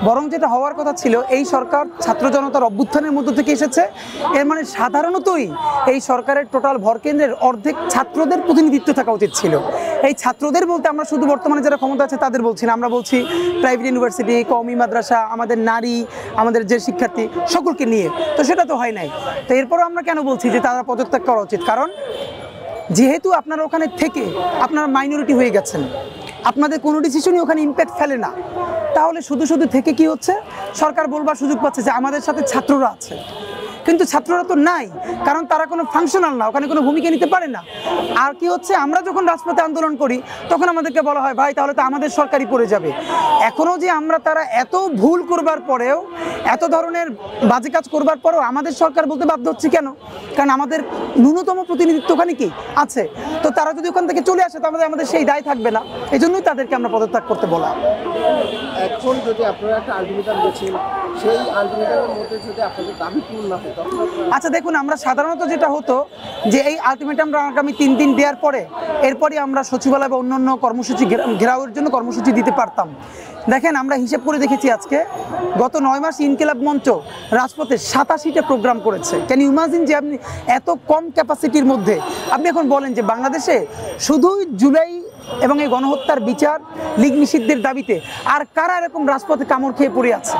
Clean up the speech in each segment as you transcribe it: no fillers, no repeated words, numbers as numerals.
বরং যেটা হওয়ার কথা ছিল, এই সরকার ছাত্র জনতার অভ্যুত্থানের মধ্য থেকে এসেছে। এর মানে সাধারণতই এই সরকারের টোটাল ভরকেন্দ্রের অর্ধেক ছাত্রদের প্রতিনিধিত্ব থাকা উচিত ছিল। এই ছাত্রদের বলতে আমরা শুধু বর্তমানে যারা ক্ষমতা আছে তাদের বলছি না, আমরা বলছি প্রাইভেট ইউনিভার্সিটি, কওমি মাদ্রাসা, আমাদের নারী, আমাদের যে শিক্ষার্থী, সকলকে নিয়ে। তো সেটা তো হয় নাই। তো এরপরও আমরা কেন বলছি যে তারা পদত্যাগ করা উচিত? কারণ যেহেতু আপনারা ওখানে থেকে আপনারা মাইনরিটি হয়ে গেছেন, আপনাদের কোনো ডিসিশনই ওখানে ইম্প্যাক্ট ফেলে না, তাহলে শুধু শুধু থেকে কি হচ্ছে, সরকার বলবার সুযোগ পাচ্ছে যে আমাদের সাথে ছাত্ররা আছে। কিন্তু ছাত্ররা তো নাই, কারণ তারা কোনো ফাংশনাল না, ওখানে কোনো ভূমিকা নিতে পারে না। আর কি হচ্ছে, আমরা যখন রাজপথে আন্দোলন করি তখন আমাদেরকে বলা হয় ভাই তাহলে তো আমাদের সরকারই পড়ে যাবে। এখনও যে আমরা তারা এত ভুল করবার পরেও, এত ধরনের বাজে কাজ করবার পরেও আমাদের সরকার বলতে বাধ্য হচ্ছে কেন? কারণ আমাদের ন্যূনতম প্রতিনিধিত্ব ওখানে কি আছে। তো তারা যদি ওখান থেকে চলে আসে তাহলে আমাদের সেই দায় থাকবে না। এই জন্যই তাদেরকে আমরা পদত্যাগ করতে বলা। এখন যদি আপনারা একটা আলটিমেটাম দিয়েছেন, সেই আলটিমেটামের মধ্যে যদি আপনাদের দাবি পূরণ না হয়, আচ্ছা দেখুন, আমরা সাধারণত যেটা হতো যে এই আলটিমেটামটা আগামী 3 দিন দেওয়ার পরে এরপরই আমরা সচিবালয় বা অন্যান্য কর্মসূচি ঘেরাওয়ের জন্য কর্মসূচি দিতে পারতাম। দেখেন, আমরা হিসেব করে দেখেছি আজকে গত 9 মাস ইনকিলাব মঞ্চ রাজপথে 87টা প্রোগ্রাম করেছে। ক্যান ইউ ইমাজিন যে আপনি এত কম ক্যাপাসিটির মধ্যে আপনি এখন বলেন যে বাংলাদেশে শুধুই জুলাই এবং এই গণহত্যার বিচার, লীগ নিষিদ্ধের দাবিতে আর কারা এরকম রাজপথে কামড় খেয়ে পড়ে আছে?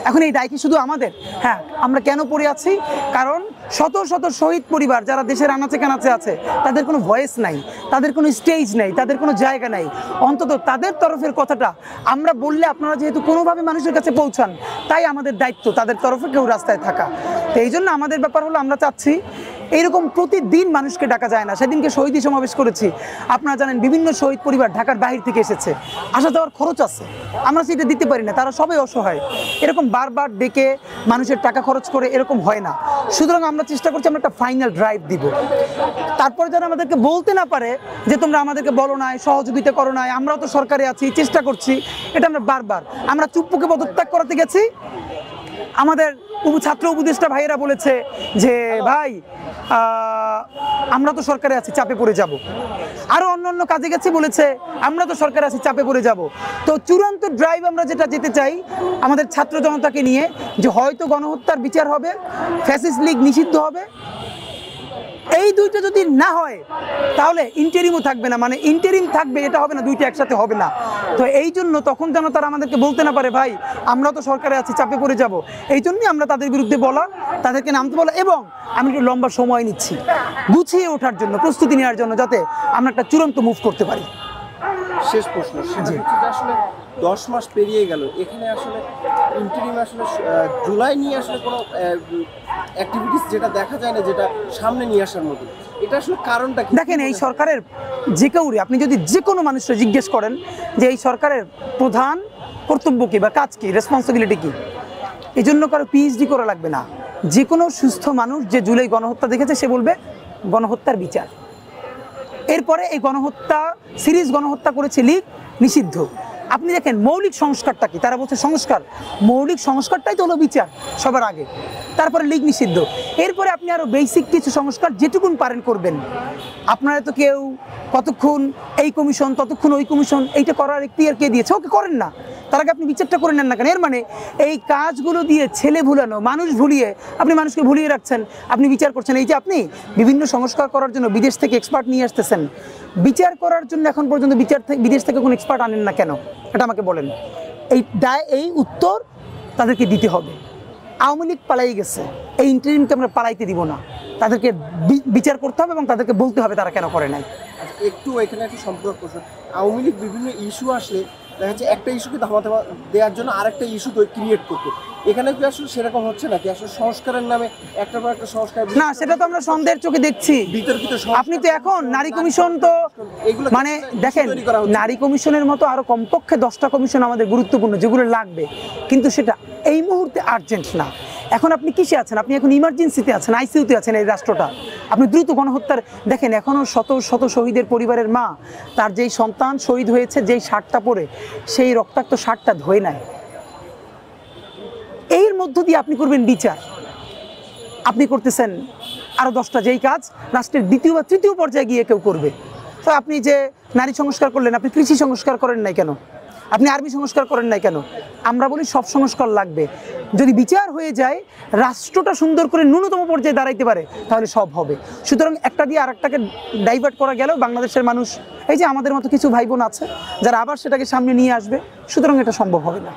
এখন এই দায় কি শুধু আমাদের? হ্যাঁ, আমরা কেন পড়ে আছি? কারণ শত শত শহীদ পরিবার যারা দেশের আনাচে কানাচে আছে, তাদের কোনো ভয়েস নাই, তাদের কোনো স্টেজ নাই, তাদের কোনো জায়গা নাই। অন্তত তাদের তরফের কথাটা আমরা বললে আপনারা যেহেতু কোনোভাবে মানুষের কাছে পৌঁছান, তাই আমাদের দায়িত্ব তাদের তরফে কেউ রাস্তায় থাকা। তো এই জন্য আমাদের ব্যাপার হলো, আমরা চাচ্ছি এইরকম প্রতিদিন মানুষকে ডাকা যায় না। সেদিনকে শহীদ সমাবেশ করেছি, আপনারা জানেন বিভিন্ন শহীদ পরিবার ঢাকার বাহির থেকে এসেছে, আসা যাওয়ার খরচ আছে, আমরা সেটা দিতে পারি না, তারা সবাই অসহায়। এরকম বারবার ডেকে মানুষের টাকা খরচ করে এরকম হয় না। সুতরাং আমরা চেষ্টা করছি আমরা একটা ফাইনাল ড্রাইভ দিব। তারপরে যারা আমাদেরকে বলতে না পারে যে তোমরা আমাদেরকে বলো নাই, সহযোগিতা করো নাই, আমরাও তো সরকারে আছি, চেষ্টা করছি, এটা আমরা বারবার, আমরা চুপ্পুকে পদত্যাগ করাতে গেছি, আমাদের ছাত্র উপদেষ্টা ভাইয়েরা বলেছে যে ভাই আমরা তো সরকারে আছি, চাপে পড়ে যাব। আরও অন্য কাজে গেছি, বলেছে আমরা তো সরকারে আছি, চাপে পড়ে যাব। তো চূড়ান্ত ড্রাইভ আমরা যেটা যেতে চাই আমাদের ছাত্র জনতাকে নিয়ে, যে হয়তো গণহত্যার বিচার হবে, ফ্যাসিস্ট লীগ নিষিদ্ধ হবে। এই দুইটা যদি না হয় তাহলে ইন্টারিমও থাকবে না, মানে ইন্টারিম থাকবে, এটা হবে না, দুইটা একসাথে হবে না। তো এই জন্য তখন যেন তারা আমাদেরকে বলতে না পারে ভাই আমরা তো সরকারে আছি, চাপে পড়ে যাব। এই জন্যই আমরা তাদের বিরুদ্ধে বলা, তাদেরকে নামতে বলা, এবং আমি একটু লম্বা সময় নিচ্ছি গুছিয়ে ওঠার জন্য, প্রস্তুতি নেওয়ার জন্য, যাতে আমরা একটা চূড়ান্ত মুভ করতে পারি। শেষ প্রশ্ন, আসলে 10 মাস পেরিয়ে গেল, এখানে আসলে ইন্টারিম আসলে জুলাই নিয়ে আসলে কোনো অ্যাক্টিভিটিস যেটা দেখা যায় না, যেটা সামনে নিয়ে আসার মতো, এটা আসলে কারণটা কি? দেখেন, এই সরকারের যে কেউরে আপনি যদি যে কোনো মানুষকে জিজ্ঞেস করেন যে এই সরকারের প্রধান কর্তব্য কী বা কাজ কী, রেসপন্সিবিলিটি কী, এই জন্য কারো পিএইচডি করা লাগবে না। যে কোনো সুস্থ মানুষ যে জুলাই গণহত্যা দেখেছে সে বলবে গণহত্যার বিচার। এরপরে এই গণহত্যা, সিরিজ গণহত্যা করেছে লীগ, নিষিদ্ধ। আপনি দেখেন মৌলিক সংস্কারটা কি, তারা বলছে সংস্কার, মৌলিক সংস্কারটাই তো হলো বিচার সবার আগে, তারপরে লীগ নিষিদ্ধ। এরপরে আপনি আরও বেসিক কিছু সংস্কার যেটুকুন পারেন করবেন। আপনারা তো কেউ কতক্ষণ এই কমিশন, ততক্ষণ ওই কমিশন, এইটা করার এখতিয়ার কে দিয়েছে? ওকে করেন না, তার আগে আপনি বিচারটা করে নেন না কেন? এর মানে এই কাজগুলো দিয়ে ছেলে ভুলানো, মানুষ ভুলিয়ে আপনি মানুষকে ভুলিয়ে রাখছেন, আপনি বিচার করছেন। এই যে আপনি বিভিন্ন সংস্কার করার জন্য বিদেশ থেকে এক্সপার্ট নিয়ে আসতেছেন, বিচার করার জন্য এখন পর্যন্ত বিদেশ থেকে কোনো এক্সপার্ট আনেন না কেন? এটা আমাকে বলেন। এই উত্তর তাদেরকে দিতে হবে। আওয়ামী লীগ পালাই গেছে, এই ইন্টারিমকে আমরা পালাইতে দিব না, তাদেরকে বিচার করতে হবে এবং তাদেরকে বলতে হবে তারা কেন করে নাই। একটু এখানে একটু সম্পর্ক করছেন, আওয়ামী লীগ বিভিন্ন ইস্যু আসলে দেখা যাচ্ছে একটা ইস্যুকে ধামা দেওয়ার জন্য আরেকটা ইস্যু ক্রিয়েট করতে, এখানে কি আসলে সেরকম হচ্ছে নাকি? আসলে সংস্কারের নামে একটার পর একটা সংস্কার, না, সেটা তো আমরা সন্দেহের চোখে দেখছি। আপনি তো এখন নারী কমিশন, তো মানে দেখেন নারী কমিশনের মতো আরো কমপক্ষে 10টা কমিশন আমাদের গুরুত্বপূর্ণ, যেগুলো লাগবে, কিন্তু সেটা এই মুহূর্তে আর্জেন্ট না। এখন আপনি কিসে আছেন? আপনি এখন ইমার্জেন্সিতে আছেন, আইসিইউতে আছেন। এই রাষ্ট্রটা আপনি দ্রুত গণহত্যার, দেখেন এখনও শত শত শহীদের পরিবারের মা তার যেই সন্তান শহীদ হয়েছে, যেই শার্টটা পরে, সেই রক্তাক্ত শার্টটা ধোয় নাই। এর মধ্য দিয়ে আপনি করবেন বিচার, আপনি করতেছেন আরও 10টা, যেই কাজ রাষ্ট্রের দ্বিতীয় বা তৃতীয় পর্যায়ে গিয়ে কেউ করবে। তো আপনি যে নারী সংস্কার করলেন, আপনি কৃষি সংস্কার করেন নাই কেন? আপনি আর্মি সংস্কার করেন নাই কেন? আমরা বলি সব সংস্কার লাগবে। যদি বিচার হয়ে যায়, রাষ্ট্রটা সুন্দর করে ন্যূনতম পর্যায়ে দাঁড়াইতে পারে, তাহলে সব হবে। সুতরাং একটা দিয়ে আরেকটাকে ডাইভার্ট করা গেলেও বাংলাদেশের মানুষ, এই যে আমাদের মতো কিছু ভাই বোন আছে যারা আবার সেটাকে সামনে নিয়ে আসবে, সুতরাং এটা সম্ভব হবে না।